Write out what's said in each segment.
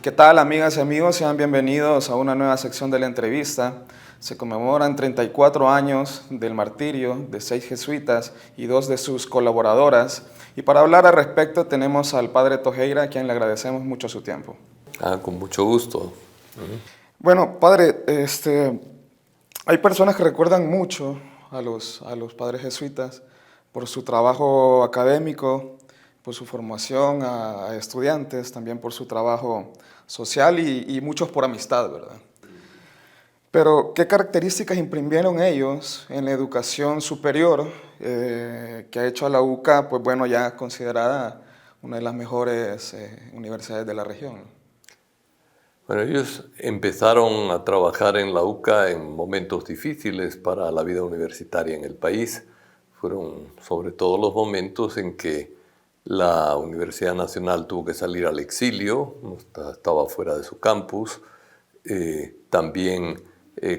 ¿Qué tal, amigas y amigos? Sean bienvenidos a una nueva sección de la entrevista. Se conmemoran 34 años del martirio de 6 jesuitas y 2 de sus colaboradoras. Y para hablar al respecto tenemos al padre Tojeira, a quien le agradecemos mucho su tiempo. Con mucho gusto. Bueno, padre, hay personas que recuerdan mucho a los padres jesuitas por su trabajo académico, por su formación a estudiantes, también por su trabajo social y muchos por amistad, ¿verdad? Pero, ¿qué características imprimieron ellos en la educación superior que ha hecho a la UCA, pues bueno, ya considerada una de las mejores universidades de la región? Bueno, ellos empezaron a trabajar en la UCA en momentos difíciles para la vida universitaria en el país. Fueron sobre todo los momentos en que la Universidad Nacional tuvo que salir al exilio, estaba fuera de su campus. También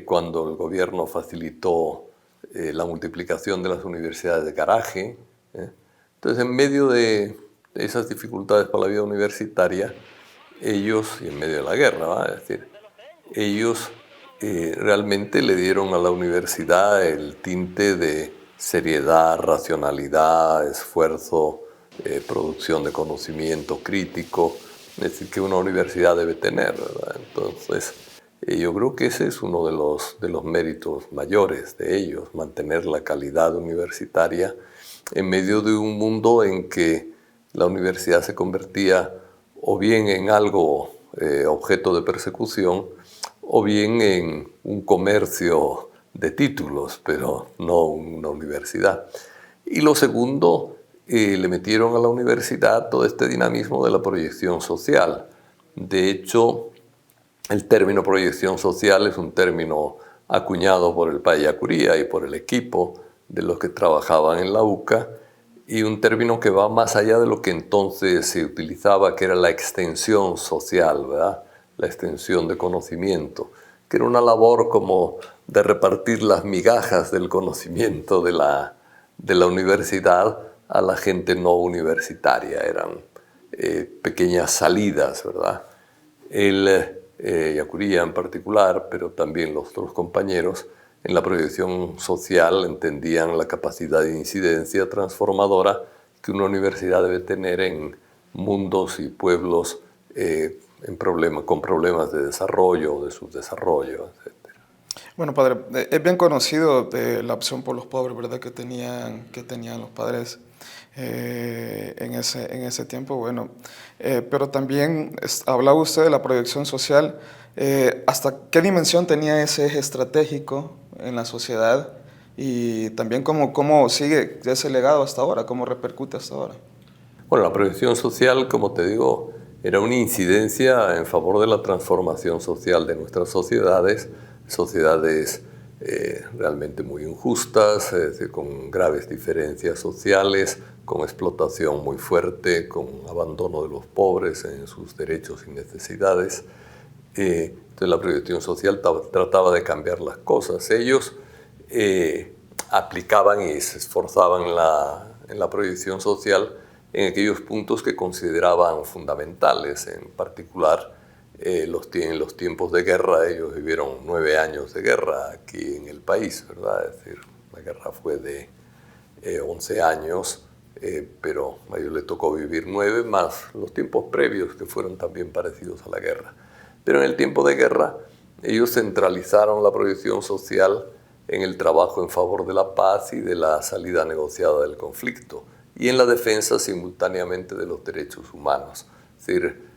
cuando el gobierno facilitó la multiplicación de las universidades de garaje. Entonces, en medio de esas dificultades para la vida universitaria, ellos, y en medio de la guerra, ¿va? Es decir, ellos realmente le dieron a la universidad el tinte de seriedad, racionalidad, esfuerzo, producción de conocimiento crítico, es decir, que una universidad debe tener, ¿verdad? Entonces, yo creo que ese es uno de los méritos mayores de ellos, mantener la calidad universitaria en medio de un mundo en que la universidad se convertía o bien en algo objeto de persecución, o bien en un comercio de títulos, pero no una universidad. Y lo segundo, le metieron a la universidad todo este dinamismo de la proyección social. De hecho, el término proyección social es un término acuñado por el Paya Curía y por el equipo de los que trabajaban en la UCA, y un término que va más allá de lo que entonces se utilizaba, que era la extensión social, ¿verdad? La extensión de conocimiento, que era una labor como de repartir las migajas del conocimiento de la universidad a la gente no universitaria. Eran pequeñas salidas, ¿verdad? Yacuría en particular, pero también los otros compañeros, en la proyección social entendían la capacidad de incidencia transformadora que una universidad debe tener en mundos y pueblos con problemas de desarrollo o de subdesarrollo, etc. Bueno, padre, es bien conocido la opción por los pobres, ¿verdad? Que tenían los padres en ese tiempo, bueno. Pero también hablaba usted de la proyección social. ¿Hasta qué dimensión tenía ese eje estratégico en la sociedad? Y también cómo sigue ese legado hasta ahora, cómo repercute hasta ahora. Bueno, la proyección social, como te digo, era una incidencia en favor de la transformación social de nuestras sociedades, sociedades realmente muy injustas, es decir, con graves diferencias sociales, con explotación muy fuerte, con abandono de los pobres en sus derechos y necesidades. Entonces la proyección social trataba de cambiar las cosas. Ellos aplicaban y se esforzaban en la proyección social en aquellos puntos que consideraban fundamentales. En particular, en los tiempos de guerra, ellos vivieron 9 años de guerra aquí en el país, ¿verdad? Es decir, la guerra fue de 11 años, pero a ellos les tocó vivir 9 más los tiempos previos que fueron también parecidos a la guerra. Pero en el tiempo de guerra, ellos centralizaron la proyección social en el trabajo en favor de la paz y de la salida negociada del conflicto, y en la defensa simultáneamente de los derechos humanos. Es decir,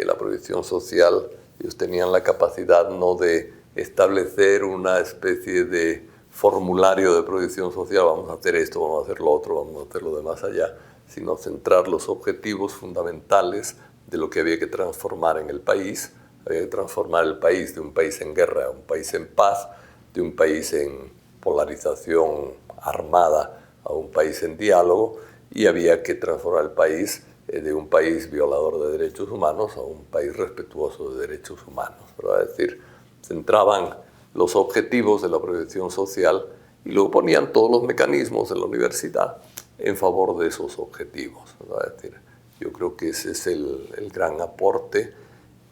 la proyección social, ellos tenían la capacidad no de establecer una especie de formulario de proyección social, vamos a hacer esto, vamos a hacer lo otro, vamos a hacer lo de más allá, sino centrar los objetivos fundamentales de lo que había que transformar en el país. Había que transformar el país de un país en guerra a un país en paz, de un país en polarización armada a un país en diálogo, y había que transformar el país de un país violador de derechos humanos a un país respetuoso de derechos humanos, ¿verdad? Es decir, centraban los objetivos de la proyección social y luego ponían todos los mecanismos de la universidad en favor de esos objetivos, ¿verdad? Es decir, yo creo que ese es el gran aporte.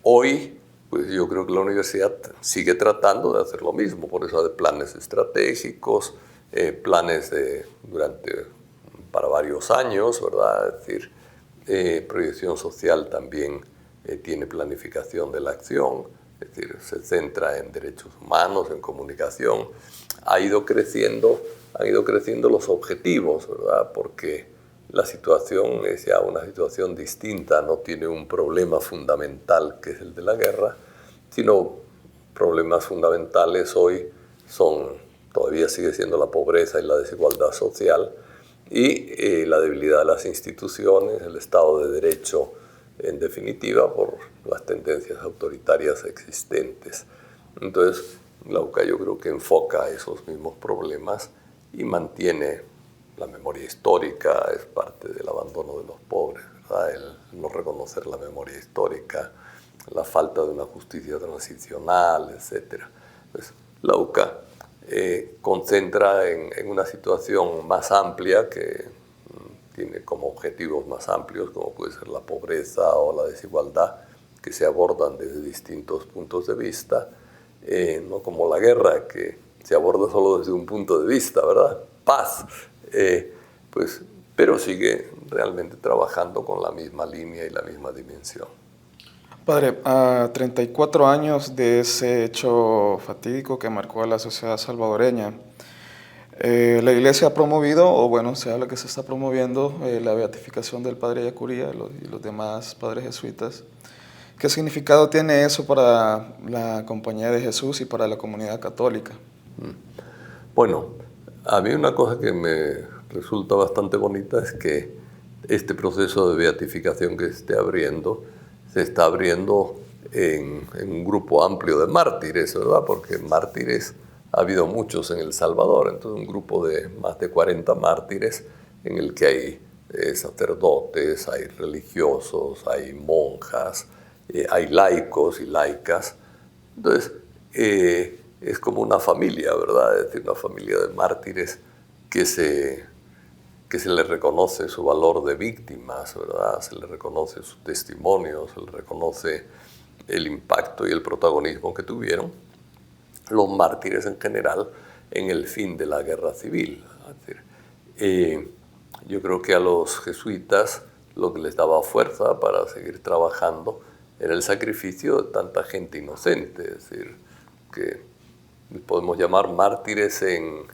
Hoy, pues yo creo que la universidad sigue tratando de hacer lo mismo, por eso hay planes estratégicos, planes para varios años, ¿verdad? Es decir, proyección social también tiene planificación de la acción, es decir, se centra en derechos humanos, en comunicación. Han ido creciendo los objetivos, ¿verdad? Porque la situación es ya una situación distinta, no tiene un problema fundamental que es el de la guerra, sino problemas fundamentales hoy todavía sigue siendo la pobreza y la desigualdad social y la debilidad de las instituciones, el Estado de Derecho en definitiva por las tendencias autoritarias existentes. Entonces, la UCA yo creo que enfoca esos mismos problemas y mantiene la memoria histórica, es parte del abandono de los pobres, ¿verdad? El no reconocer la memoria histórica, la falta de una justicia transicional, etc. Pues, la UCA concentra en una situación más amplia que tiene como objetivos más amplios, como puede ser la pobreza o la desigualdad, que se abordan desde distintos puntos de vista, no como la guerra, que se aborda solo desde un punto de vista, ¿verdad? Paz, pues, pero sigue realmente trabajando con la misma línea y la misma dimensión. Padre, a 34 años de ese hecho fatídico que marcó a la sociedad salvadoreña, la Iglesia ha promovido, o bueno, se habla que se está promoviendo la beatificación del Padre Ellacuría y los demás padres jesuitas. ¿Qué significado tiene eso para la Compañía de Jesús y para la comunidad católica? Bueno, a mí una cosa que me resulta bastante bonita es que este proceso de beatificación que se está abriendo en un grupo amplio de mártires, ¿verdad? Porque mártires ha habido muchos en El Salvador, entonces un grupo de más de 40 mártires en el que hay sacerdotes, hay religiosos, hay monjas, hay laicos y laicas. Entonces, es como una familia, ¿verdad? Es decir, una familia de mártires que se le reconoce su valor de víctimas, ¿verdad? Se le reconoce su testimonio, se le reconoce el impacto y el protagonismo que tuvieron los mártires en general en el fin de la guerra civil. Es decir, yo creo que a los jesuitas lo que les daba fuerza para seguir trabajando era el sacrificio de tanta gente inocente, es decir, que podemos llamar mártires en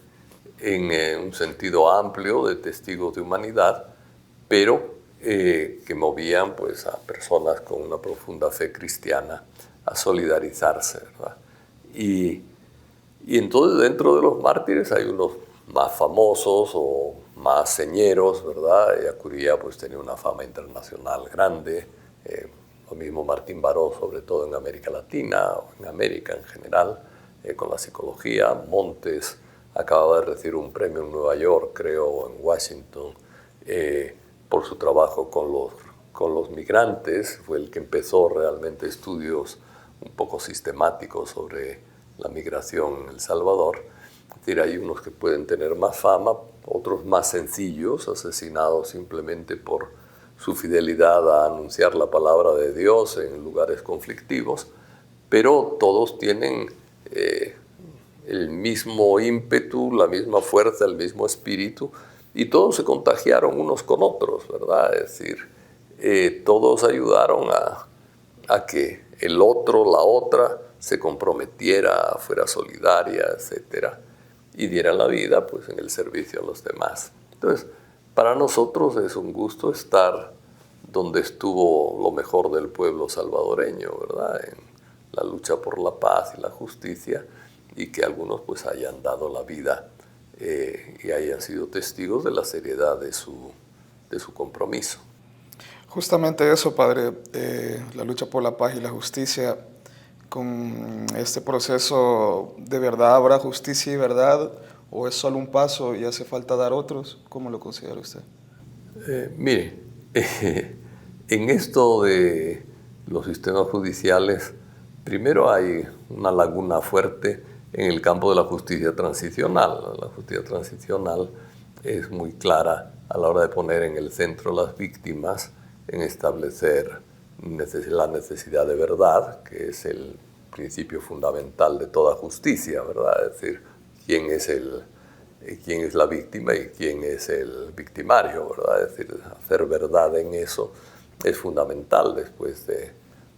un sentido amplio de testigos de humanidad, pero que movían pues, a personas con una profunda fe cristiana a solidarizarse, ¿verdad? Y entonces dentro de los mártires hay unos más famosos o más señeros, ¿verdad? Ellacuría pues tenía una fama internacional grande, lo mismo Martín Baró, sobre todo en América Latina o en América en general, con la psicología. Montes acababa de recibir un premio en Nueva York, creo, o en Washington, por su trabajo con los migrantes. Fue el que empezó realmente estudios un poco sistemáticos sobre la migración en El Salvador. Es decir, hay unos que pueden tener más fama, otros más sencillos, asesinados simplemente por su fidelidad a anunciar la palabra de Dios en lugares conflictivos, pero todos tienen el mismo ímpetu, la misma fuerza, el mismo espíritu, y todos se contagiaron unos con otros, ¿verdad? Es decir, todos ayudaron a que el otro, la otra, se comprometiera, fuera solidaria, etcétera, y diera la vida pues, en el servicio a los demás. Entonces, para nosotros es un gusto estar donde estuvo lo mejor del pueblo salvadoreño, ¿verdad? En la lucha por la paz y la justicia, y que algunos pues hayan dado la vida y hayan sido testigos de la seriedad de su compromiso. Justamente eso, Padre, la lucha por la paz y la justicia. Con este proceso, ¿de verdad habrá justicia y verdad? ¿O es solo un paso y hace falta dar otros? ¿Cómo lo considera usted? Mire, en esto de los sistemas judiciales, primero hay una laguna fuerte en el campo de la justicia transicional. La justicia transicional es muy clara a la hora de poner en el centro las víctimas, en establecer la necesidad de verdad, que es el principio fundamental de toda justicia, ¿verdad? Es decir, quién es la víctima y quién es el victimario, ¿verdad? Es decir, hacer verdad en eso es fundamental después de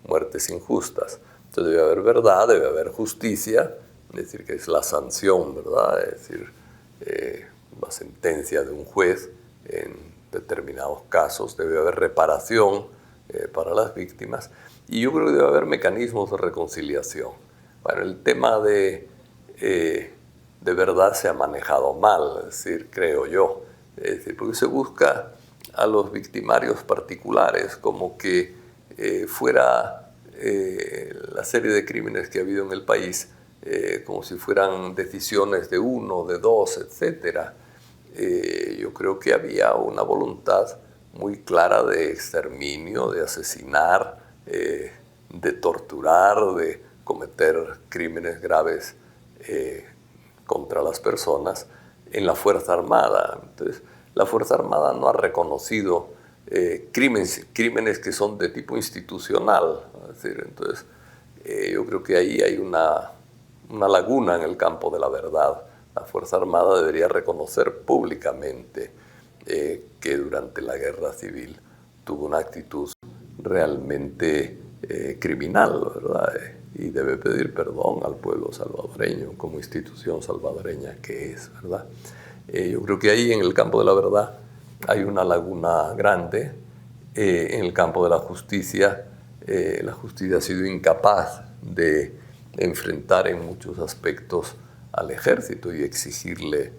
muertes injustas. Entonces debe haber verdad, debe haber justicia, es decir, que es la sanción, ¿verdad? Es decir, la sentencia de un juez en determinados casos, debe haber reparación para las víctimas, y yo creo que debe haber mecanismos de reconciliación. Bueno, el tema de verdad se ha manejado mal, es decir, creo yo, es decir, porque se busca a los victimarios particulares como que fuera la serie de crímenes que ha habido en el país, como si fueran decisiones de uno, de dos, etcétera. Yo creo que había una voluntad muy clara de exterminio, de asesinar, de torturar, de cometer crímenes graves contra las personas en la Fuerza Armada. Entonces, la Fuerza Armada no ha reconocido crímenes que son de tipo institucional. Es decir, entonces, yo creo que ahí hay una laguna en el campo de la verdad. La Fuerza Armada debería reconocer públicamente que durante la Guerra Civil tuvo una actitud realmente criminal, ¿verdad? Y debe pedir perdón al pueblo salvadoreño como institución salvadoreña que es, ¿verdad? Yo creo que ahí en el campo de la verdad hay una laguna grande. En el campo de la justicia ha sido incapaz de enfrentar en muchos aspectos al ejército y exigirle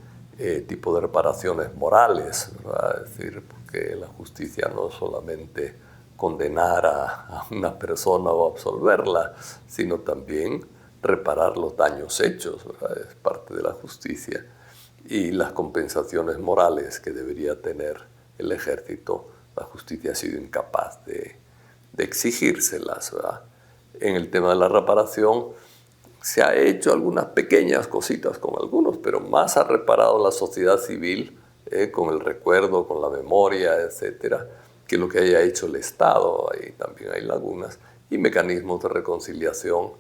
tipo de reparaciones morales, ¿verdad? Es decir, porque la justicia no es solamente condenar a una persona o absolverla, sino también reparar los daños hechos, ¿verdad? Es parte de la justicia. Y las compensaciones morales que debería tener el ejército, la justicia ha sido incapaz de exigírselas, ¿verdad? En el tema de la reparación se ha hecho algunas pequeñas cositas con algunos, pero más ha reparado la sociedad civil con el recuerdo, con la memoria, etcétera, que lo que haya hecho el Estado. Ahí también hay lagunas, y mecanismos de reconciliación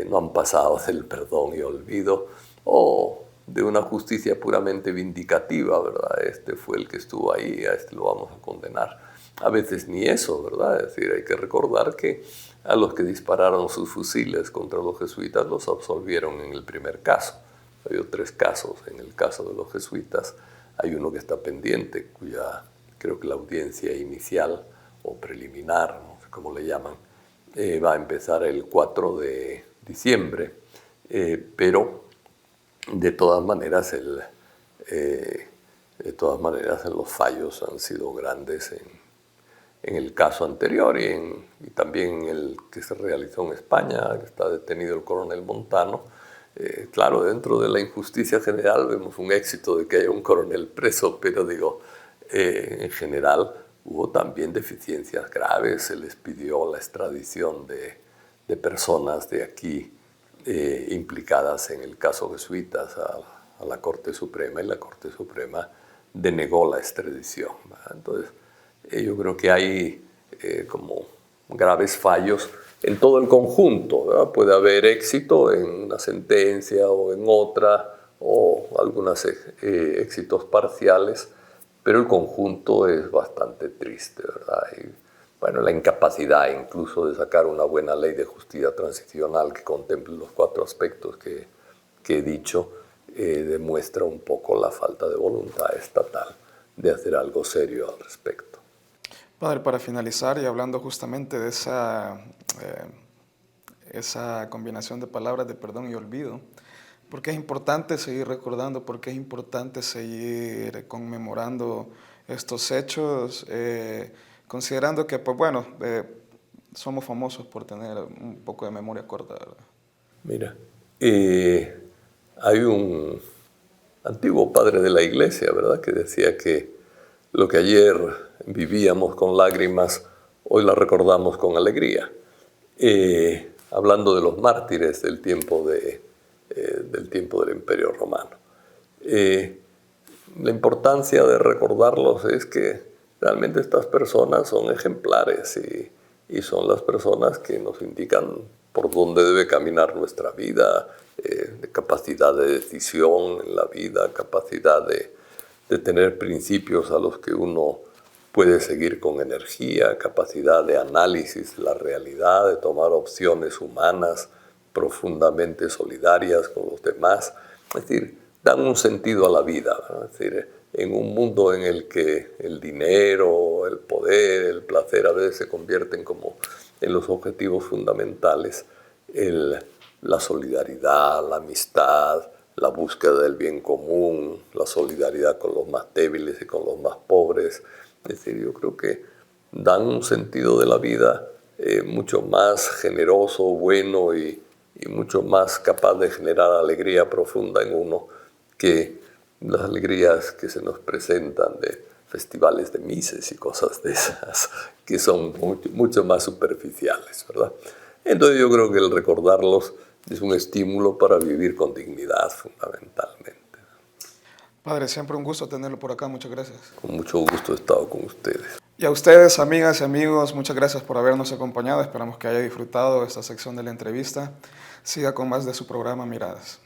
no han pasado del perdón y olvido o de una justicia puramente vindicativa, ¿verdad? Este fue el que estuvo ahí, a este lo vamos a condenar. A veces ni eso, ¿verdad? Es decir, hay que recordar que a los que dispararon sus fusiles contra los jesuitas los absolvieron en el primer caso. Hay 3 casos. En el caso de los jesuitas hay uno que está pendiente, cuya creo que la audiencia inicial o preliminar, no sé cómo le llaman, va a empezar el 4 de diciembre. Pero de todas maneras los fallos han sido grandes en el caso anterior y también en el que se realizó en España, que está detenido el coronel Montano. Claro, dentro de la injusticia general vemos un éxito de que haya un coronel preso, pero digo, en general hubo también deficiencias graves. Se les pidió la extradición de personas de aquí implicadas en el caso jesuitas a la Corte Suprema, y la Corte Suprema denegó la extradición, ¿verdad? Entonces, yo creo que hay como graves fallos en todo el conjunto, ¿verdad? Puede haber éxito en una sentencia o en otra, o algunos éxitos parciales, pero el conjunto es bastante triste, ¿verdad? Y, bueno, la incapacidad incluso de sacar una buena ley de justicia transicional que contemple los 4 aspectos que he dicho, demuestra un poco la falta de voluntad estatal de hacer algo serio al respecto. Padre, para finalizar y hablando justamente de esa combinación de palabras de perdón y olvido, ¿por qué es importante seguir recordando? ¿Por qué es importante seguir conmemorando estos hechos? Considerando que, pues bueno, somos famosos por tener un poco de memoria corta, ¿verdad? Mira, hay un antiguo padre de la iglesia, ¿verdad?, que decía que lo que ayer vivíamos con lágrimas, hoy la recordamos con alegría. Hablando de los mártires del tiempo del Imperio Romano. La importancia de recordarlos es que realmente estas personas son ejemplares y son las personas que nos indican por dónde debe caminar nuestra vida, de capacidad de decisión en la vida, capacidad de tener principios a los que uno puede seguir con energía, capacidad de análisis de la realidad, de tomar opciones humanas profundamente solidarias con los demás. Es decir, dan un sentido a la vida, ¿no? Es decir, en un mundo en el que el dinero, el poder, el placer a veces se convierten como en los objetivos fundamentales, la solidaridad, la amistad, la búsqueda del bien común, la solidaridad con los más débiles y con los más pobres. Es decir, yo creo que dan un sentido de la vida mucho más generoso, bueno y mucho más capaz de generar alegría profunda en uno que las alegrías que se nos presentan de festivales de mises y cosas de esas, que son mucho más superficiales, ¿verdad? Entonces yo creo que el recordarlos es un estímulo para vivir con dignidad fundamentalmente. Padre, siempre un gusto tenerlo por acá, muchas gracias. Con mucho gusto he estado con ustedes. Y a ustedes, amigas y amigos, muchas gracias por habernos acompañado. Esperamos que haya disfrutado esta sección de la entrevista. Siga con más de su programa Miradas.